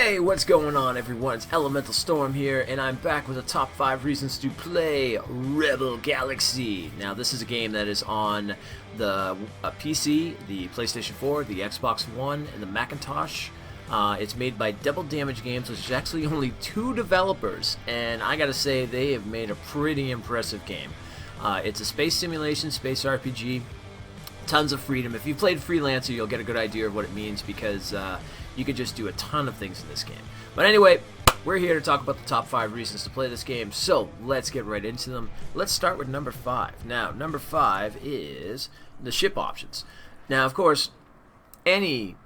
Hey, what's going on everyone? It's Elemental Storm here, and I'm back with the top 5 reasons to play Rebel Galaxy. Now, this is a game that is on the PC, the PlayStation 4, the Xbox One, and the Macintosh. It's made by Double Damage Games, which is actually only 2 developers, and I gotta say, they have made a pretty impressive game. It's a space simulation, space RPG, tons of freedom. If you've played Freelancer, you'll get a good idea of what it means because you can just do a ton of things in this game. But anyway, we're here to talk about the top 5 reasons to play this game, so let's get right into them. Let's start with number 5. Now, number 5 is the ship options. Now, of course, any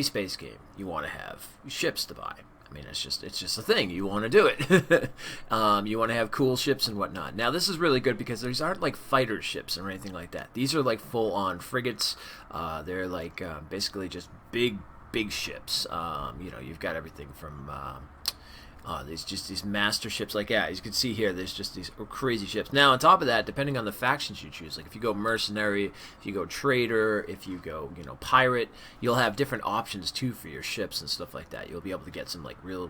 space game you want to have ships to buy. I mean, it's just a thing. You want to do it. You want to have cool ships and whatnot. Now, this is really good because these aren't like fighter ships or anything like that. These are like full-on frigates. They're like basically just big ships. You've got everything from these master ships. Like, yeah, as you can see here, there's just these crazy ships. Now, on top of that, depending on the factions you choose, like if you go mercenary, if you go trader, if you go, pirate, you'll have different options too for your ships and stuff like that. You'll be able to get some like real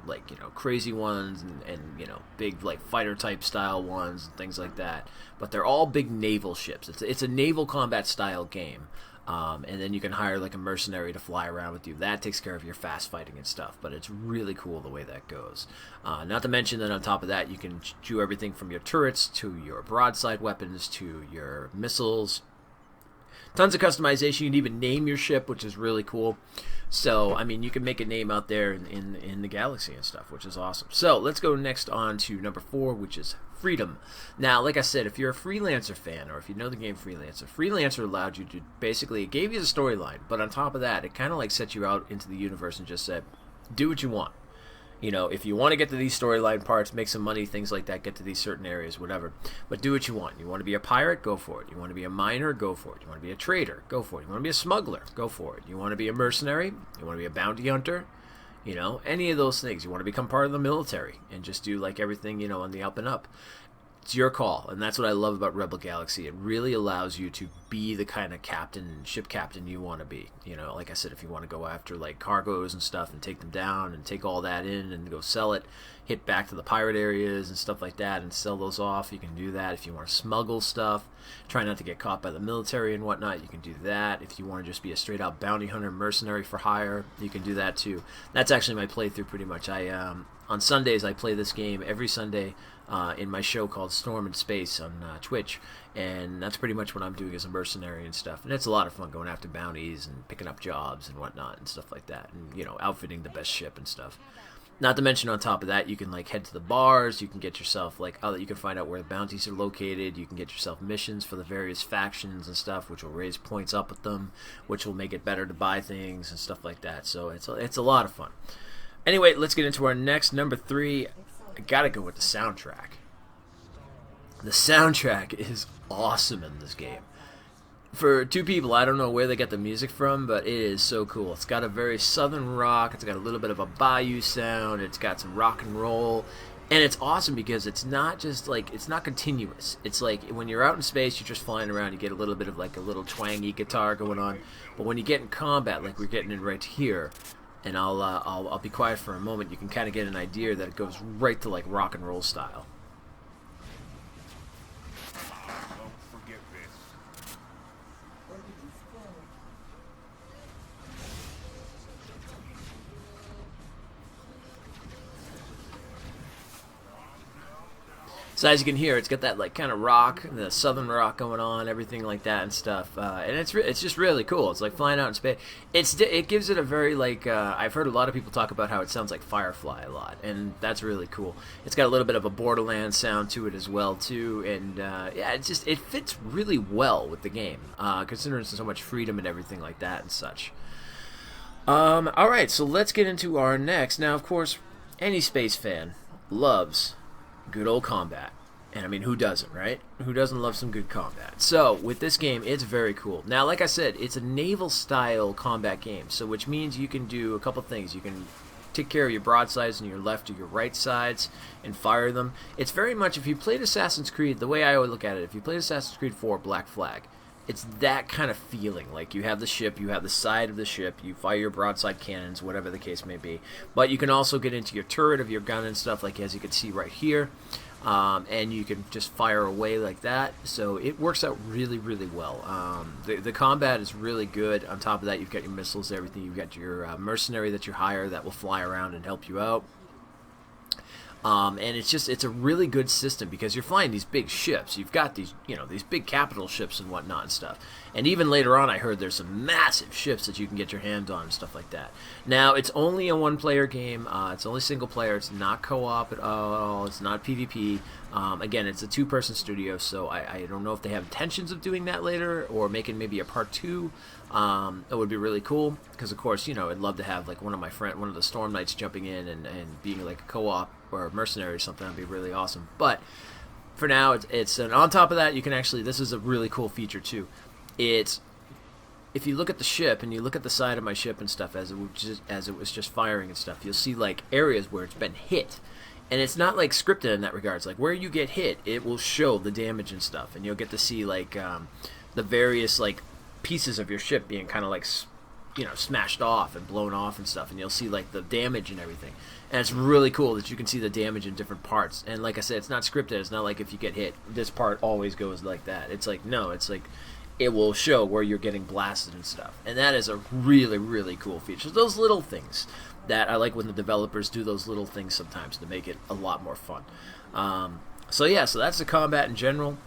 crazy ones and big like fighter type style ones and things like that. But they're all big naval ships. It's a naval combat style game. And then you can hire like a mercenary to fly around with you. That takes care of your fast fighting and stuff, but it's really cool the way that goes. Not to mention that on top of that, you can do everything from your turrets to your broadside weapons to your missiles. Tons of customization. You can even name your ship, which is really cool. So, I mean, you can make a name out there in the galaxy and stuff, which is awesome. So, let's go next on to number 4, which is freedom. Now, like I said, if you're a Freelancer fan, or if you know the game Freelancer allowed you to basically, it gave you the storyline, but on top of that, it kind of like set you out into the universe and just said, do what you want. If you want to get to these storyline parts, make some money, things like that, get to these certain areas, whatever. But do what you want. You want to be a pirate? Go for it. You want to be a miner? Go for it. You want to be a trader? Go for it. You want to be a smuggler? Go for it. You want to be a mercenary? You want to be a bounty hunter? Any of those things. You want to become part of the military and just do like everything, on the up and up. It's your call, and that's what I love about Rebel Galaxy. It really allows you to be the kind of ship captain you want to be. Like I said, if you want to go after like cargoes and stuff and take them down and take all that in and go sell it, hit back to the pirate areas and stuff like that and sell those off, you can do that. If you want to smuggle stuff, try not to get caught by the military and whatnot, you can do that. If you want to just be a straight out bounty hunter, mercenary for hire, you can do that too. That's actually my playthrough pretty much. On Sundays, I play this game every Sunday in my show called Storm in Space on Twitch, and that's pretty much what I'm doing as a mercenary and stuff. And it's a lot of fun going after bounties and picking up jobs and whatnot and stuff like that, and outfitting the best ship and stuff. Not to mention, on top of that, you can like head to the bars. You can get yourself you can find out where the bounties are located. You can get yourself missions for the various factions and stuff, which will raise points up with them, which will make it better to buy things and stuff like that. So it's a lot of fun. Anyway, let's get into our next number 3. I gotta go with the soundtrack. The soundtrack is awesome in this game. For 2 people, I don't know where they get the music from, but it is so cool. It's got a very southern rock. It's got a little bit of a bayou sound. It's got some rock and roll. And it's awesome because it's not just like, it's not continuous. It's like when you're out in space, you're just flying around, you get a little bit of like a little twangy guitar going on. But when you get in combat, like we're getting in right here, and I'll be quiet for a moment, you can kind of get an idea that it goes right to like rock and roll style. So as you can hear, it's got that like kind of rock, the southern rock going on, everything like that and stuff, and it's just really cool. It's like flying out in space. It gives it a very like I've heard a lot of people talk about how it sounds like Firefly a lot, and that's really cool. It's got a little bit of a Borderlands sound to it as well too, and yeah, it fits really well with the game, considering so much freedom and everything like that and such. All right, so let's get into our next. Now, of course, any space fan loves good old combat. And I mean, who doesn't, right? Who doesn't love some good combat? So, with this game, it's very cool. Now, like I said, it's a naval-style combat game, so which means you can do a couple things. You can take care of your broadsides on your left or your right sides and fire them. It's very much, if you played Assassin's Creed, the way I would look at it, if you played Assassin's Creed 4 Black Flag, it's that kind of feeling. Like, you have the ship, you have the side of the ship, you fire your broadside cannons, whatever the case may be. But you can also get into your turret of your gun and stuff, like as you can see right here. And you can just fire away like that. So it works out really, really well. The combat is really good. On top of that, you've got your missiles, everything. You've got your mercenary that you hire that will fly around and help you out. And it's a really good system because you're flying these big ships. You've got these, these big capital ships and whatnot and stuff. And even later on, I heard there's some massive ships that you can get your hands on and stuff like that. Now, it's only a one-player game. It's only single player. It's not co-op at all. It's not PvP. Again, it's a two-person studio, so I don't know if they have intentions of doing that later or making maybe a part 2. It would be really cool because, of course, I'd love to have like one of the Storm Knights jumping in and being like a co-op or a mercenary or something. That'd be really awesome. But for now, and on top of that, you can actually, this is a really cool feature too. If you look at the ship and you look at the side of my ship and stuff as it was just firing and stuff, you'll see like areas where it's been hit. And it's not like scripted in that regards. Like where you get hit, it will show the damage and stuff, and you'll get to see like the various like pieces of your ship being kind of like smashed off and blown off and stuff, and you'll see like the damage and everything. And it's really cool that you can see the damage in different parts. And like I said, it's not scripted. It's not like if you get hit, this part always goes like that. It's like, no, it's like it will show where you're getting blasted and stuff. And that is a really, really cool feature. Those little things that I like when the developers do those little things sometimes to make it a lot more fun. So that's the combat in general.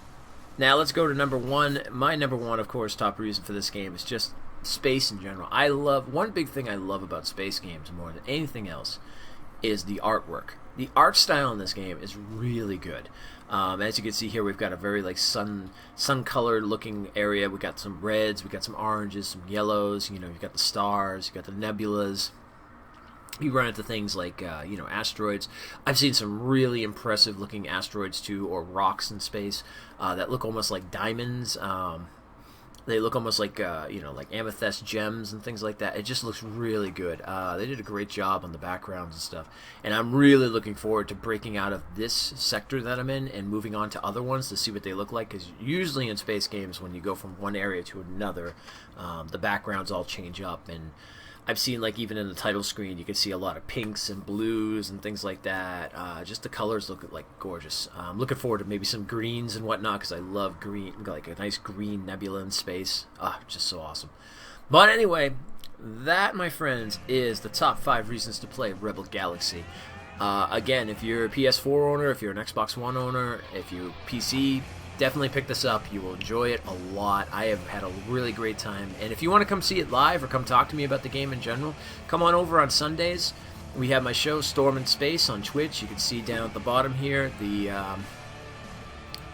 Now let's go to number 1. My number 1, of course, top reason for this game is just space in general. One big thing I love about space games more than anything else is the artwork. The art style in this game is really good. As you can see here, we've got a very like sun-colored looking area. We've got some reds, we've got some oranges, some yellows. You've got the stars, you've got the nebulas. You run into things like, asteroids. I've seen some really impressive looking asteroids too, or rocks in space that look almost like diamonds. They look almost like, like amethyst gems and things like that. It just looks really good. They did a great job on the backgrounds and stuff. And I'm really looking forward to breaking out of this sector that I'm in and moving on to other ones to see what they look like. Because usually in space games, when you go from one area to another, the backgrounds all change up. And I've seen, like, even in the title screen, you can see a lot of pinks and blues and things like that. Just the colors look, like, gorgeous. I'm looking forward to maybe some greens and whatnot, because I love green, like a nice green nebula in space. Just so awesome. But anyway, that, my friends, is the top 5 reasons to play Rebel Galaxy. Again, if you're a PS4 owner, if you're an Xbox One owner, if you're PC, definitely pick this up. You will enjoy it a lot. I have had a really great time. And if you want to come see it live or come talk to me about the game in general, come on over on Sundays. We have my show, Storm in Space, on Twitch. You can see down at the bottom here the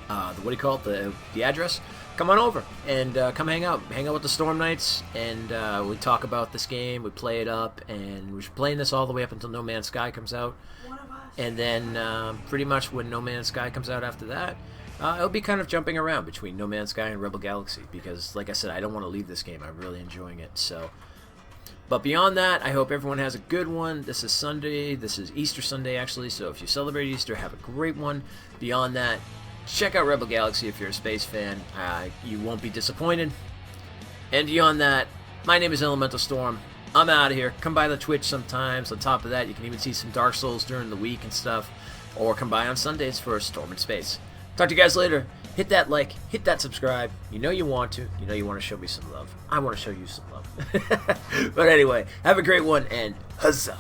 what do you call it? The address. Come on over and come hang out. Hang out with the Storm Knights, and we talk about this game. We play it up, and we're playing this all the way up until No Man's Sky comes out. And then pretty much when No Man's Sky comes out after that, it'll be kind of jumping around between No Man's Sky and Rebel Galaxy because, like I said, I don't want to leave this game. I'm really enjoying it. But beyond that, I hope everyone has a good one. This is Sunday. This is Easter Sunday, actually. So if you celebrate Easter, have a great one. Beyond that, check out Rebel Galaxy if you're a space fan. You won't be disappointed. And beyond that, my name is Elemental Storm. I'm out of here. Come by the Twitch sometimes. On top of that, you can even see some Dark Souls during the week and stuff. Or come by on Sundays for Storm in Space. Talk to you guys later. Hit that like, hit that subscribe. You know you want to. You know you want to show me some love. I want to show you some love. But anyway, have a great one, and huzzah!